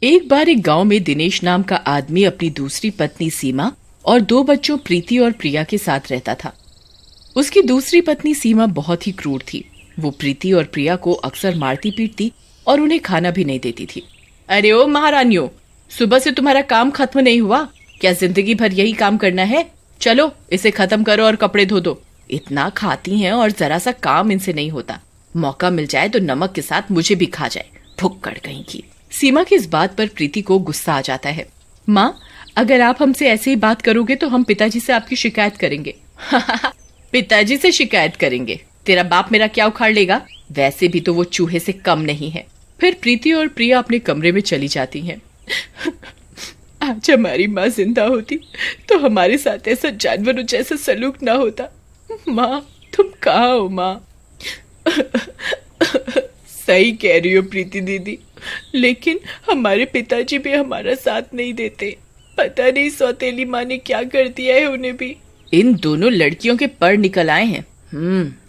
एक बार एक गांव में दिनेश नाम का आदमी अपनी दूसरी पत्नी सीमा और 2 बच्चों प्रीति और प्रिया के साथ रहता था। उसकी दूसरी पत्नी सीमा बहुत ही क्रूर थी। वो प्रीति और प्रिया को अक्सर मारती पीटती और उन्हें खाना भी नहीं देती थी। अरे ओ महारानियों, सुबह से तुम्हारा काम खत्म नहीं हुआ क्या? जिंदगी भर यही काम करना है? चलो इसे खत्म करो और कपड़े धो दो। इतना खाती हैं और जरा सा काम इनसे नहीं होता। मौका मिल जाए तो नमक के साथ मुझे भी खा जाए, भुक्कड़ कहीं की। सीमा की इस बात पर प्रीति को गुस्सा आ जाता है। माँ, अगर आप हमसे ऐसे ही बात करोगे तो हम पिताजी से आपकी शिकायत करेंगे। पिताजी से शिकायत करेंगे? तेरा बाप मेरा क्या उखाड़ लेगा? वैसे भी तो वो चूहे से कम नहीं है। फिर प्रीति और प्रिया अपने कमरे में चली जाती हैं। आज हमारी माँ जिंदा होती तो हमारे साथ ऐसा जानवरों जैसा सलूक ना होता। माँ, तुम कहाँ हो माँ? सही कह रही हो प्रीति दीदी, लेकिन हमारे पिताजी भी हमारा साथ नहीं देते। पता नहीं सौतेली माँ ने क्या कर दिया है उन्हें भी। इन दोनों लड़कियों के पर निकल आए हैं।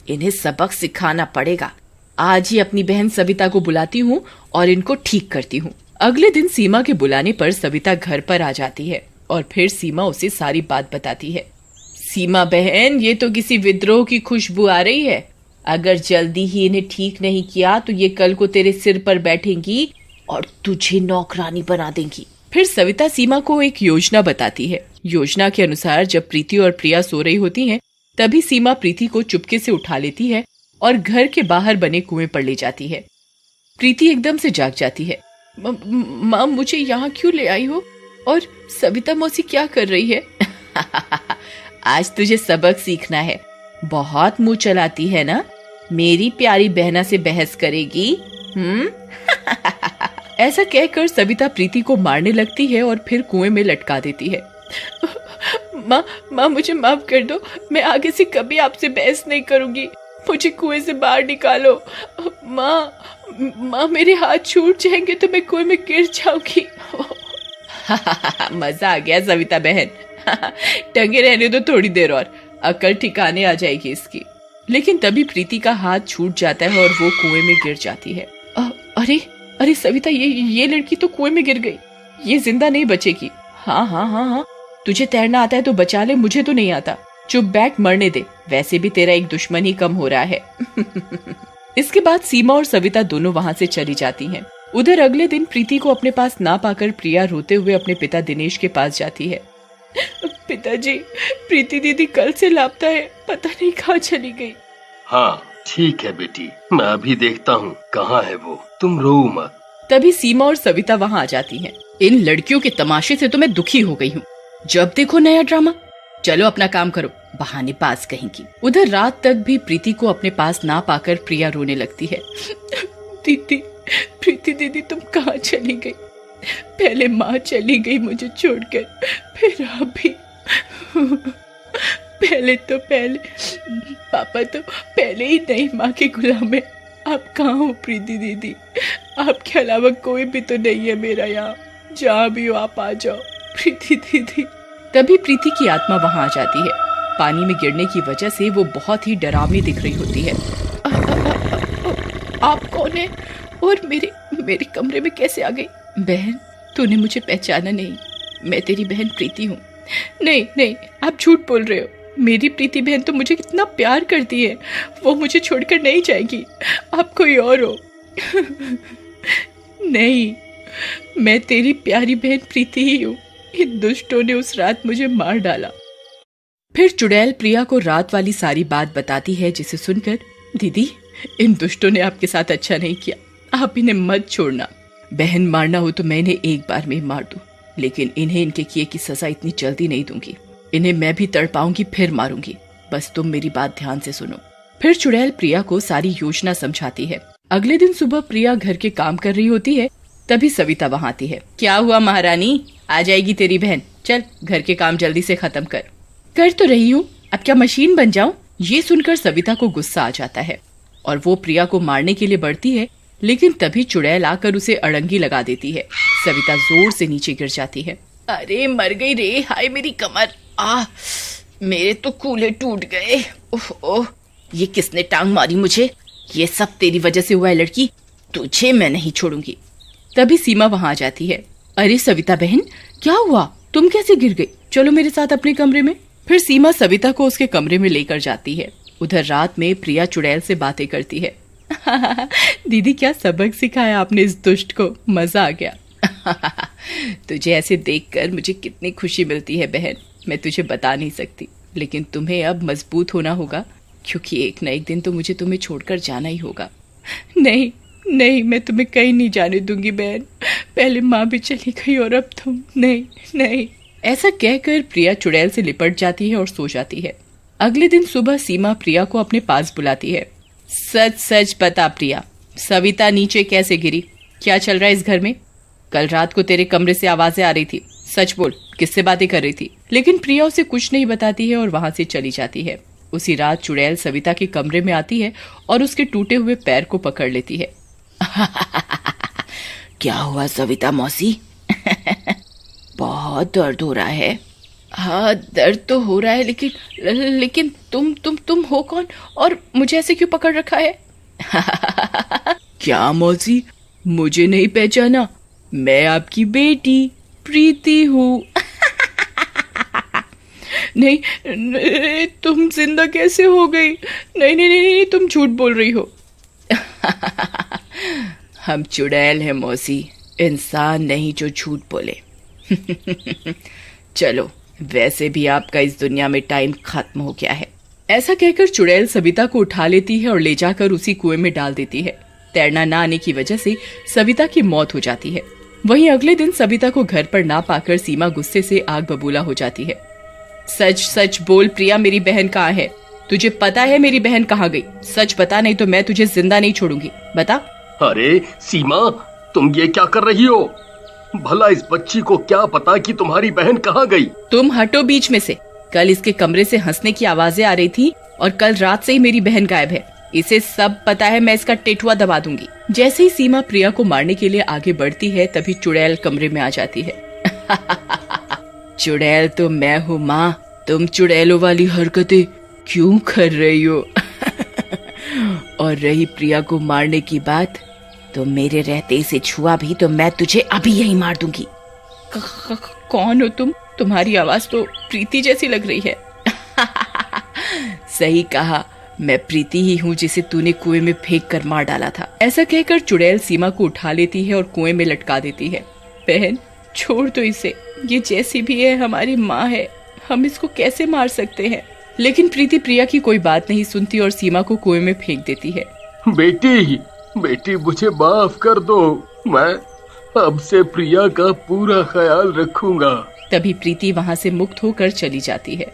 इन्हें सबक सिखाना पड़ेगा। आज ही अपनी बहन सविता को बुलाती हूँ और इनको ठीक करती हूँ। अगले दिन सीमा के बुलाने पर सविता घर पर आ जाती है और फिर सीमा उसे सारी बात बताती है। सीमा बहन, ये तो किसी विद्रोह की खुशबू आ रही है। अगर जल्दी ही इन्हें ठीक नहीं किया तो ये कल को तेरे सिर पर बैठेंगी और तुझे नौकरानी बना देंगी। फिर सविता सीमा को एक योजना बताती है। योजना के अनुसार जब प्रीति और प्रिया सो रही होती हैं, तभी सीमा प्रीति को चुपके से उठा लेती है और घर के बाहर बने कुएं पर ले जाती है। प्रीति एकदम से जाग जाती है। माँ, मुझे यहाँ क्यों ले आई हो? और सविता मौसी क्या कर रही है? आज तुझे सबक सीखना है। बहुत मुंह चलाती है ना? मेरी प्यारी बहना से बहस करेगी? ऐसा कहकर सविता प्रीति को मारने लगती है और फिर कुएं में लटका देती है। माँ, मुझे माफ कर दो। मैं आगे से कभी आपसे बहस नहीं करूंगी। मुझे कुएं से बाहर निकालो। माँ, मेरे हाथ छूट जाएंगे तो मैं कुएं में गिर जाऊंगी। मजा आ गया सविता बहन। टंगे रहने दो थोड़ी देर और, अकल ठिकाने आ जाएगी इसकी। लेकिन तभी प्रीति का हाथ छूट जाता है और वो कुएं में गिर जाती है। अरे सविता, ये लड़की तो कुएं में गिर गई। ये जिंदा नहीं बचेगी। हाँ, तुझे तैरना आता है तो बचा ले, मुझे तो नहीं आता। चुप बैठ, मरने दे। वैसे भी तेरा एक दुश्मन ही कम हो रहा है। इसके बाद सीमा और सविता दोनों वहाँ से चली जाती हैं। उधर अगले दिन प्रीति को अपने पास ना पाकर प्रिया रोते हुए अपने पिता दिनेश के पास जाती है। पिताजी, प्रीति दीदी कल से लापता है, पता नहीं कहाँ चली गई। हाँ ठीक है बेटी, मैं अभी देखता हूँ कहाँ है वो, तुम रो मत। तभी सीमा और सविता वहाँ आ जाती हैं। इन लड़कियों के तमाशे से तो मैं दुखी हो गई हूँ। जब देखो नया ड्रामा। चलो अपना काम करो, बहाने पास कहीं की। उधर रात तक भी प्रीति को अपने पास ना पाकर प्रिया रोने लगती है। दीदी, प्रीति दीदी तुम कहाँ चली गई? पहले माँ चली गई मुझे छोड़कर, फिर आप भी। पहले पापा तो पहले ही नई माँ के गुलाम है। आप कहाँ हो प्रीति दीदी? आपके अलावा कोई भी तो नहीं है मेरा यहाँ। जहाँ भी हो आप आ जाओ प्रीति दीदी। तभी प्रीति की आत्मा वहाँ आ जाती है। पानी में गिरने की वजह से वो बहुत ही डरावनी दिख रही होती है। आप कौन है और मेरे कमरे में कैसे आ गई? बहन, तूने मुझे पहचाना नहीं। मैं तेरी बहन प्रीति हूँ। नहीं, आप झूठ बोल रहे हो। मेरी प्रीति बहन तो मुझे कितना प्यार करती है, वो मुझे छोड़कर नहीं जाएगी। आप कोई और हो। नहीं, मैं तेरी प्यारी बहन प्रीति ही हूँ। इन दुष्टों ने उस रात मुझे मार डाला। फिर चुड़ैल प्रिया को रात वाली सारी बात बताती है, जिसे सुनकर, दीदी, इन दुष्टों ने आपके साथ अच्छा नहीं किया। आप इन्हें मत छोड़ना। बहन मारना हो तो मैं इन्हें एक बार में मार दूं, लेकिन इन्हें इनके किए की सजा इतनी जल्दी नहीं दूंगी। इन्हें मैं भी तड़पाऊंगी फिर मारूंगी। बस तुम मेरी बात ध्यान से सुनो। फिर चुड़ैल प्रिया को सारी योजना समझाती है। अगले दिन सुबह प्रिया घर के काम कर रही होती है, तभी सविता वहाँ आती है। क्या हुआ महारानी? आ जाएगी तेरी बहन। चल घर के काम जल्दी से खत्म कर तो रही हूँ, अब क्या मशीन बन जाऊं? ये सुनकर सविता को गुस्सा आ जाता है और वो प्रिया को मारने के लिए बढ़ती है, लेकिन तभी चुड़ैल आकर उसे अड़ंगी लगा देती है। सविता जोर से नीचे गिर जाती है। अरे मर गई रे, हाय मेरी कमर। मेरे तो कूल्हे टूट गए। ओह, ये किसने टांग मारी मुझे? ये सब तेरी वजह से हुआ है लड़की, तुझे मैं नहीं छोड़ूंगी। तभी सीमा वहाँ आ जाती है। अरे सविता बहन, क्या हुआ? तुम कैसे गिर गई? चलो मेरे साथ अपने कमरे में। फिर सीमा सविता को उसके कमरे में लेकर जाती है। उधर रात में प्रिया चुड़ैल से बातें करती है। दीदी, क्या सबक सिखाया आपने इस दुष्ट को, मजा आ गया। तुझे ऐसे देखकर मुझे कितनी खुशी मिलती है बहन, मैं तुझे बता नहीं सकती। लेकिन तुम्हें अब मजबूत होना होगा, क्योंकि एक न एक दिन तो मुझे तुम्हें छोड़कर जाना ही होगा। नहीं नहीं, मैं तुम्हें कहीं नहीं जाने दूंगी बहन। पहले माँ भी चली गई और अब तुम। नहीं नहीं। ऐसा कहकर प्रिया चुड़ैल से लिपट जाती है और सो जाती है। अगले दिन सुबह सीमा प्रिया को अपने पास बुलाती है। सच सच बता प्रिया, सविता नीचे कैसे गिरी? क्या चल रहा है इस घर में? कल रात को तेरे कमरे से आवाजें आ रही थी, सच बोल, किससे बातें कर रही थी? लेकिन प्रिया उसे कुछ नहीं बताती है और वहां से चली जाती है। उसी रात चुड़ैल सविता के कमरे में आती है और उसके टूटे हुए पैर को पकड़ लेती है। क्या हुआ सविता मौसी? बहुत दर्द हो रहा है। हाँ, दर्द तो हो रहा है, लेकिन तुम हो कौन और मुझे ऐसे क्यों पकड़ रखा है? क्या मौसी, मुझे नहीं पहचाना? मैं आपकी बेटी प्रीति हूँ। नहीं, तुम जिंदा कैसे हो गई? नहीं नहीं नहीं नहीं, तुम झूठ बोल रही हो। हम चुड़ैल हैं मौसी, इंसान नहीं जो झूठ बोले। चलो, वैसे भी आपका इस दुनिया में टाइम खत्म हो गया है। ऐसा कहकर चुड़ैल सविता को उठा लेती है और ले जाकर उसी कुएं में डाल देती है। तैरना ना आने की वजह से सविता की मौत हो जाती है। वहीं अगले दिन सविता को घर पर ना पाकर सीमा गुस्से से आग बबूला हो जाती है। सच सच बोल प्रिया, मेरी बहन कहाँ है? तुझे पता है मेरी बहन कहाँ गई? सच बता, नहीं तो मैं तुझे जिंदा नहीं छोड़ूंगी। बता। अरे सीमा, तुम ये क्या कर रही हो? भला इस बच्ची को क्या पता कि तुम्हारी बहन कहाँ गई? तुम हटो बीच में से। कल इसके कमरे से हंसने की आवाजें आ रही थी और कल रात से ही मेरी बहन गायब है। इसे सब पता है, मैं इसका टेटुआ दबा दूंगी। जैसे ही सीमा प्रिया को मारने के लिए आगे बढ़ती है, तभी चुड़ैल कमरे में आ जाती है। चुड़ैल तो मैं हूँ माँ, तुम चुड़ैलों वाली हरकतें क्यों कर रही हो? और रही प्रिया को मारने की बात, तो मेरे रहते इसे छुआ भी तो मैं तुझे अभी यही मार दूंगी। कौन हो तुम? तुम्हारी आवाज तो प्रीति जैसी लग रही है। सही कहा, मैं प्रीति ही हूँ जिसे तूने कुएं में फेंक कर मार डाला था। ऐसा कहकर चुड़ैल सीमा को उठा लेती है और कुएं में लटका देती है। बहन, छोड़ दो इसे, ये जैसी भी है हमारी माँ है, हम इसको कैसे मार सकते हैं? लेकिन प्रीति प्रिया की कोई बात नहीं सुनती और सीमा को कुएं में फेंक देती है। बेटी मुझे माफ कर दो, मैं अब से प्रिया का पूरा ख्याल रखूंगा। तभी प्रीति वहाँ से मुक्त होकर चली जाती है।